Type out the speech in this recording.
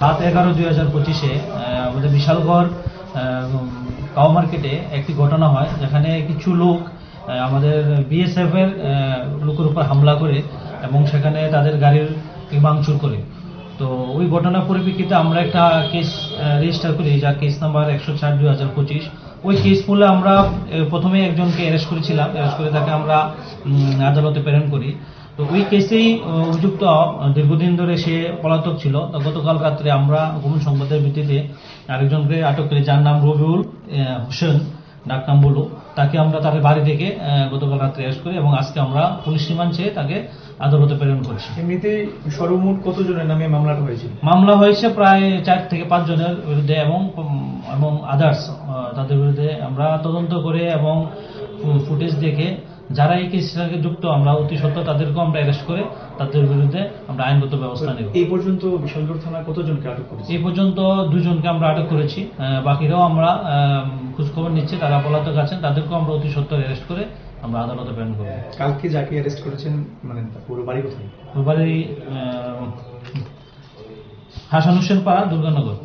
7/11/2025 আমাদের বিশালগড় কাউ মার্কেটে একটি ঘটনা হয়, যেখানে কিছু লোক আমাদের বিএসএফ এর লোকের উপর হামলা করে এবং সেখানে তাদের গাড়ির ভাঙচুর করে। তো ওই ঘটনার পরিপ্রেক্ষিতে আমরা একটা কেস রেজিস্টার করি, যা কেস নাম্বার 104/2025। ওই কেস মূলে আমরা প্রথমে একজনকে অ্যারেস্ট করেছিলাম, অ্যারেস্ট করে তাকে আমরা আদালতে প্রেরণ করি। তো ওই কেসেই অভিযুক্ত দীর্ঘদিন ধরে সে পলাতক ছিল। তো গতকাল রাত্রে আমরা গোপন সংবাদের ভিত্তিতে আরেকজনকে আটক করি, যার নাম রবিউল হোসেন, ডাকনাম বলু। তাকে আমরা তার বাড়ি থেকে গতকাল রাত্রে অ্যারেস্ট করি এবং আজকে আমরা পুলিশ রিমান্ড চেয়ে তাকে আদালতে প্রেরণ করছি। এমনিতেই সর্বমোট কতজনের নামে মামলাটা হয়েছিল? মামলা হয়েছে প্রায় 4 থেকে 5 জনের বিরুদ্ধে এবং আদার্স তাদের বিরুদ্ধে আমরা তদন্ত করে এবং ফুটেজ দেখে যারা এই কেসের সঙ্গে যুক্ত আমরা অতি সত্ত্বর তাদেরকেও আমরা অ্যারেস্ট করে তাদের বিরুদ্ধে আমরা আইনগত ব্যবস্থা নেব। এই পর্যন্ত বিশালগড় থানা কতজনকে আটক করেছে? এই পর্যন্ত 2 জনকে আমরা আটক করেছি, বাকিরাও আমরা খোঁজখবর নিচ্ছি, তারা পলাতক আছেন, তাদেরকেও আমরা অতি সত্ত্বর অ্যারেস্ট করে আমরা আদালতে প্রেরণ করব। কালকে যাকে অ্যারেস্ট করেছেন মানে পুরো বাড়ি কোথায়? বাড়ি হাসান হোসেন পাড়া, দুর্গানগর।